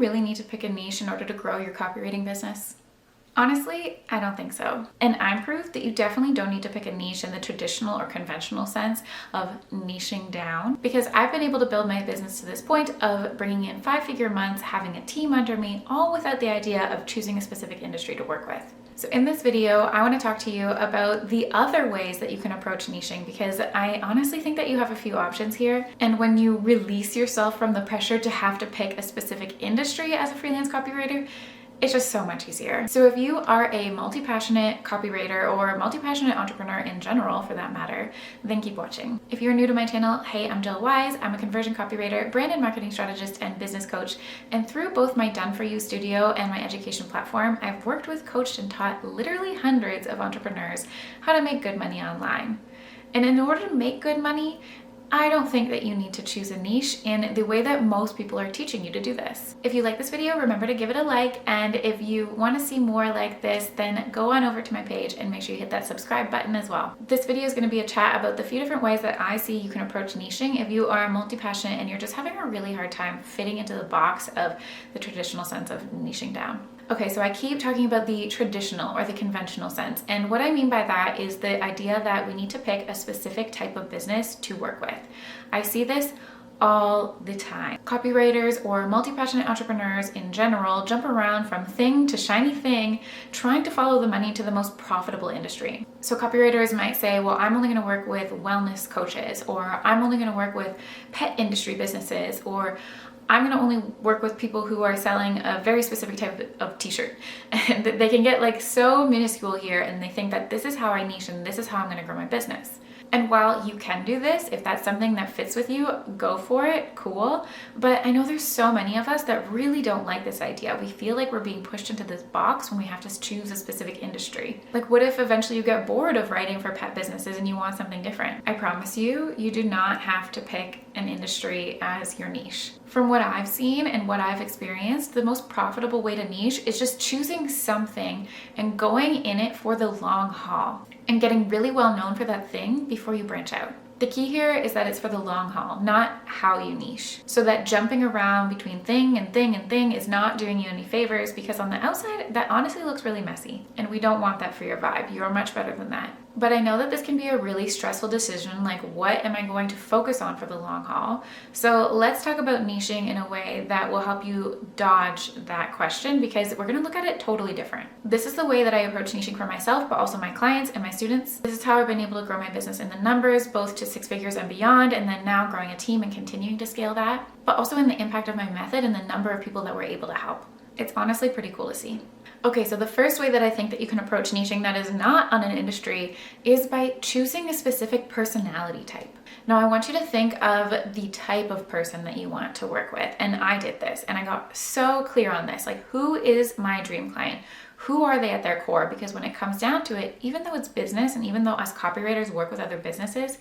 really need to pick a niche in order to grow your copywriting business? Honestly, I don't think so. And I'm proof that you definitely don't need to pick a niche in the traditional or conventional sense of niching down, because I've been able to build my business to this point of bringing in 5-figure months, having a team under me, all without the idea of choosing a specific industry to work with. So in this video, I want to talk to you about the other ways that you can approach niching, because I honestly think that you have a few options here. And when you release yourself from the pressure to have to pick a specific industry as a freelance copywriter, it's just so much easier. So if you are a multi-passionate copywriter or a multi-passionate entrepreneur in general, for that matter, then keep watching. If you're new to my channel, hey, I'm Jill Wise. I'm a conversion copywriter, brand and marketing strategist, and business coach. And through both my Done For You studio and my education platform, I've worked with, coached, and taught literally hundreds of entrepreneurs how to make good money online. And in order to make good money, I don't think that you need to choose a niche in the way that most people are teaching you to do this. If you like this video, remember to give it a like, and if you want to see more like this, then go on over to my page and make sure you hit that subscribe button as well. This video is going to be a chat about the few different ways that I see you can approach niching if you are multi-passionate and you're just having a really hard time fitting into the box of the traditional sense of niching down. Okay, so I keep talking about the traditional or the conventional sense. And what I mean by that is the idea that we need to pick a specific type of business to work with. I see this all the time. Copywriters or multi-passionate entrepreneurs in general jump around from thing to shiny thing, trying to follow the money to the most profitable industry. So copywriters might say, well, I'm only going to work with wellness coaches, or I'm only going to work with pet industry businesses, or I'm going to only work with people who are selling a very specific type of t-shirt. And they can get like so minuscule here, and they think that this is how I niche and this is how I'm going to grow my business. And while you can do this, if that's something that fits with you, go for it, cool. But I know there's so many of us that really don't like this idea. We feel like we're being pushed into this box when we have to choose a specific industry. Like, what if eventually you get bored of writing for pet businesses and you want something different? I promise you, you do not have to pick an industry as your niche. From what I've seen and what I've experienced, the most profitable way to niche is just choosing something and going in it for the long haul and getting really well known for that thing before you branch out. The key here is that it's for the long haul, not how you niche. So that jumping around between thing and thing and thing is not doing you any favors, because on the outside, that honestly looks really messy. And we don't want that for your vibe. You're much better than that. But I know that this can be a really stressful decision, like what am I going to focus on for the long haul? So let's talk about niching in a way that will help you dodge that question, because we're going to look at it totally different. This is the way that I approach niching for myself, but also my clients and my students. This is how I've been able to grow my business in the numbers, both to 6 figures and beyond, and then now growing a team and continuing to scale that, but also in the impact of my method and the number of people that we're able to help. It's honestly pretty cool to see. Okay, so the first way that I think that you can approach niching that is not on an industry is by choosing a specific personality type. Now, I want you to think of the type of person that you want to work with. And I did this, and I got so clear on this. Like, who is my dream client? Who are they at their core? Because when it comes down to it, even though it's business, and even though us copywriters work with other businesses,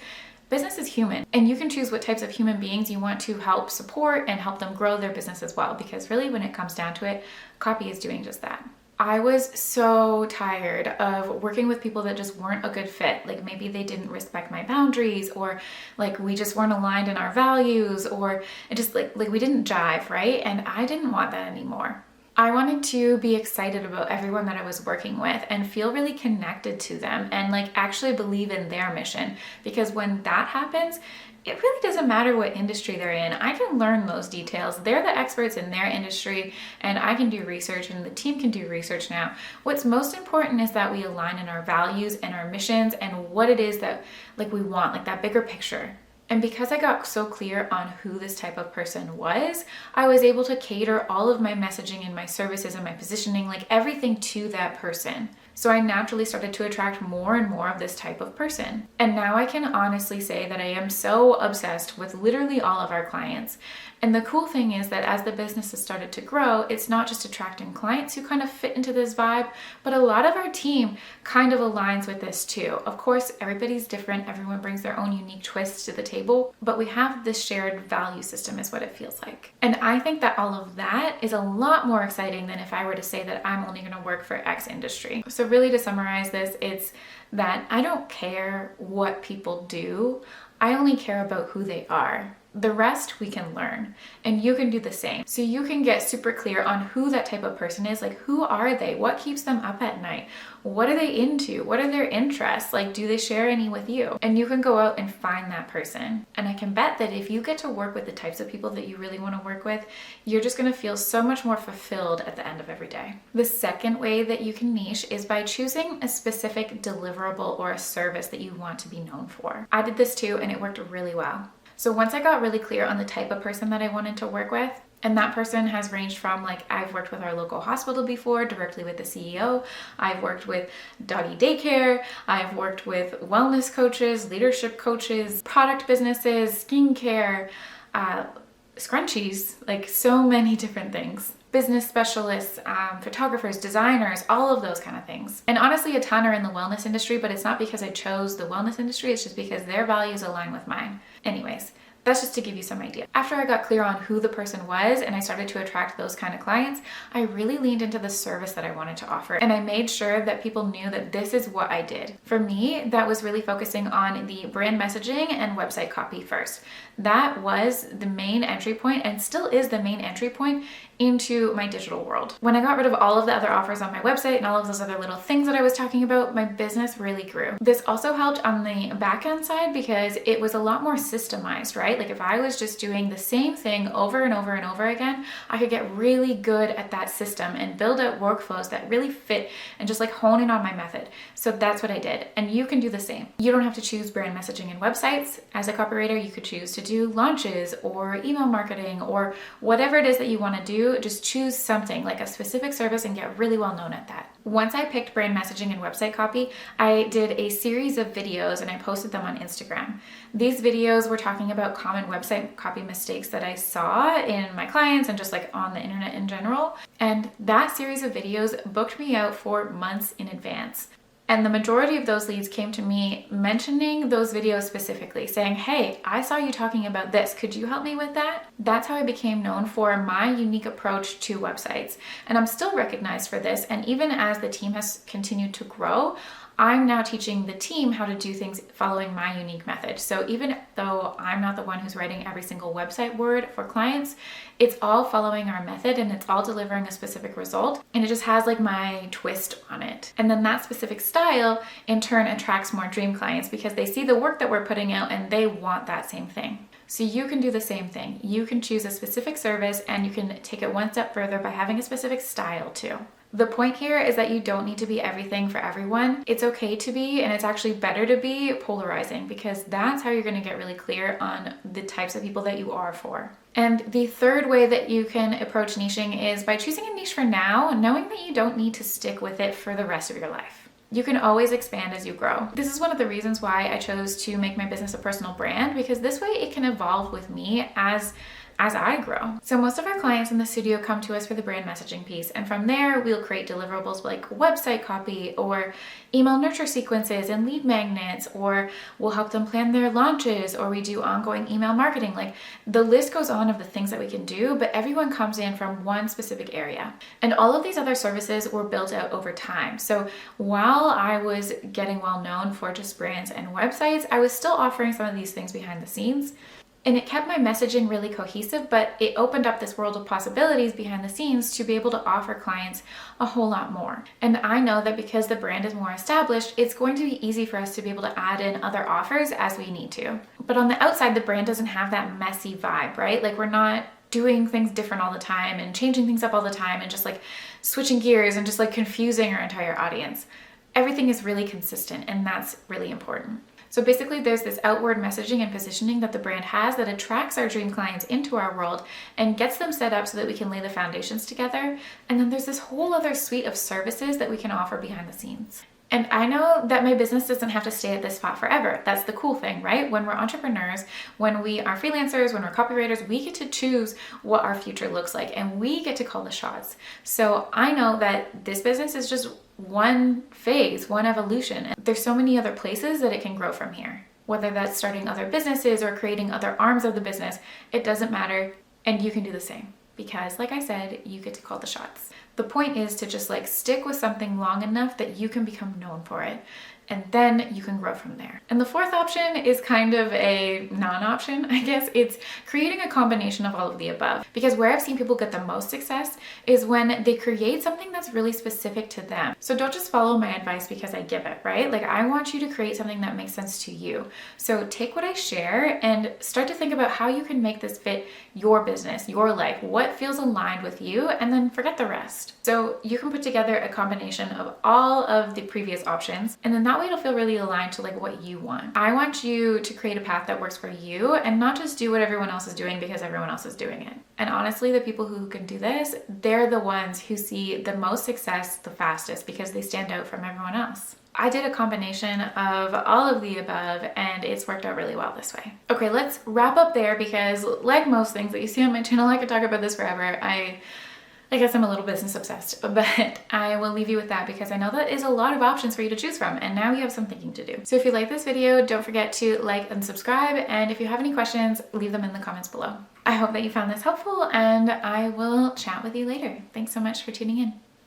business is human, and you can choose what types of human beings you want to help support and help them grow their business as well. Because really, when it comes down to it, copy is doing just that. I was so tired of working with people that just weren't a good fit. Like, maybe they didn't respect my boundaries, or like we just weren't aligned in our values, or it just like we didn't jive, right? And I didn't want that anymore. I wanted to be excited about everyone that I was working with and feel really connected to them and like actually believe in their mission, because when that happens, it really doesn't matter what industry they're in. I can learn those details. They're the experts in their industry, and I can do research, and the team can do research now. What's most important is that we align in our values and our missions and what it is that like we want, like that bigger picture. And because I got so clear on who this type of person was, I was able to cater all of my messaging and my services and my positioning, like everything to that person. So I naturally started to attract more and more of this type of person. And now I can honestly say that I am so obsessed with literally all of our clients. And the cool thing is that as the business has started to grow, it's not just attracting clients who kind of fit into this vibe, but a lot of our team kind of aligns with this too. Of course, everybody's different. Everyone brings their own unique twists to the table, but we have this shared value system is what it feels like. And I think that all of that is a lot more exciting than if I were to say that I'm only going to work for X industry. So really, to summarize this, it's that I don't care what people do. I only care about who they are. The rest we can learn, and you can do the same. So you can get super clear on who that type of person is. Like, who are they? What keeps them up at night? What are they into? What are their interests? Like, do they share any with you? And you can go out and find that person. And I can bet that if you get to work with the types of people that you really want to work with, you're just going to feel so much more fulfilled at the end of every day. The second way that you can niche is by choosing a specific deliverable or a service that you want to be known for. I did this too, and it worked really well. So once I got really clear on the type of person that I wanted to work with, and that person has ranged from, like, I've worked with our local hospital before, directly with the CEO. I've worked with doggy daycare. I've worked with wellness coaches, leadership coaches, product businesses, skincare, scrunchies, like so many different things. Business specialists, photographers, designers, all of those kind of things. And honestly, a ton are in the wellness industry, but it's not because I chose the wellness industry, it's just because their values align with mine. Anyways, that's just to give you some idea. After I got clear on who the person was and I started to attract those kind of clients, I really leaned into the service that I wanted to offer. And I made sure that people knew that this is what I did. For me, that was really focusing on the brand messaging and website copy first. That was the main entry point and still is the main entry point into my digital world. When I got rid of all of the other offers on my website and all of those other little things that I was talking about, my business really grew. This also helped on the back end side because it was a lot more systemized, right? Like, if I was just doing the same thing over and over and over again, I could get really good at that system and build out workflows that really fit and just like hone in on my method. So that's what I did. And you can do the same. You don't have to choose brand messaging and websites. As a copywriter, you could choose to do launches or email marketing or whatever it is that you want to do. Just choose something like a specific service and get really well known at that. Once I picked brand messaging and website copy, I did a series of videos and I posted them on Instagram. These videos were talking about common website copy mistakes that I saw in my clients and just like on the internet in general. And that series of videos booked me out for months in advance. And the majority of those leads came to me mentioning those videos specifically, saying, hey, I saw you talking about this. Could you help me with that? That's how I became known for my unique approach to websites. And I'm still recognized for this. And even as the team has continued to grow, I'm now teaching the team how to do things following my unique method. So even though I'm not the one who's writing every single website word for clients, it's all following our method and it's all delivering a specific result. And it just has like my twist on it. And then that specific style in turn attracts more dream clients because they see the work that we're putting out and they want that same thing. So you can do the same thing. You can choose a specific service and you can take it one step further by having a specific style too. The point here is that you don't need to be everything for everyone. It's okay to be, and it's actually better to be polarizing because that's how you're going to get really clear on the types of people that you are for. And the third way that you can approach niching is by choosing a niche for now, knowing that you don't need to stick with it for the rest of your life. You can always expand as you grow. This is one of the reasons why I chose to make my business a personal brand, because this way it can evolve with me as I grow. So most of our clients in the studio come to us for the brand messaging piece. And from there, we'll create deliverables like website copy or email nurture sequences and lead magnets, or we'll help them plan their launches, or we do ongoing email marketing. Like, the list goes on of the things that we can do, but everyone comes in from one specific area. And all of these other services were built out over time. So while I was getting well known for just brands and websites, I was still offering some of these things behind the scenes. And it kept my messaging really cohesive, but it opened up this world of possibilities behind the scenes to be able to offer clients a whole lot more. And I know that because the brand is more established, it's going to be easy for us to be able to add in other offers as we need to. But on the outside, the brand doesn't have that messy vibe, right? Like, we're not doing things different all the time and changing things up all the time and just like switching gears and just like confusing our entire audience. Everything is really consistent, and that's really important. So basically, there's this outward messaging and positioning that the brand has that attracts our dream clients into our world and gets them set up so that we can lay the foundations together. And then there's this whole other suite of services that we can offer behind the scenes. And I know that my business doesn't have to stay at this spot forever. That's the cool thing, right? When we're entrepreneurs, when we are freelancers, when we're copywriters, we get to choose what our future looks like and we get to call the shots. So I know that this business is just one phase, one evolution. There's so many other places that it can grow from here. Whether that's starting other businesses or creating other arms of the business, it doesn't matter. And you can do the same because, like I said, you get to call the shots. The point is to just like stick with something long enough that you can become known for it. and then you can grow from there. And the fourth option is kind of a non-option, I guess. It's creating a combination of all of the above. Because where I've seen people get the most success is when they create something that's really specific to them. So don't just follow my advice because I give it, right? Like, I want you to create something that makes sense to you. So take what I share and start to think about how you can make this fit your business, your life, what feels aligned with you, and then forget the rest. So you can put together a combination of all of the previous options, and then that way it'll feel really aligned to like what you want. I want you to create a path that works for you and not just do what everyone else is doing because everyone else is doing it. And honestly, the people who can do this, they're the ones who see the most success the fastest because they stand out from everyone else. I did a combination of all of the above and it's worked out really well this way. Okay, let's wrap up there because like most things that you see on my channel, I could talk about this forever. I guess I'm a little business obsessed, but I will leave you with that because I know that is a lot of options for you to choose from and now you have some thinking to do. So if you like this video, don't forget to like and subscribe, and if you have any questions, leave them in the comments below. I hope that you found this helpful and I will chat with you later. Thanks so much for tuning in.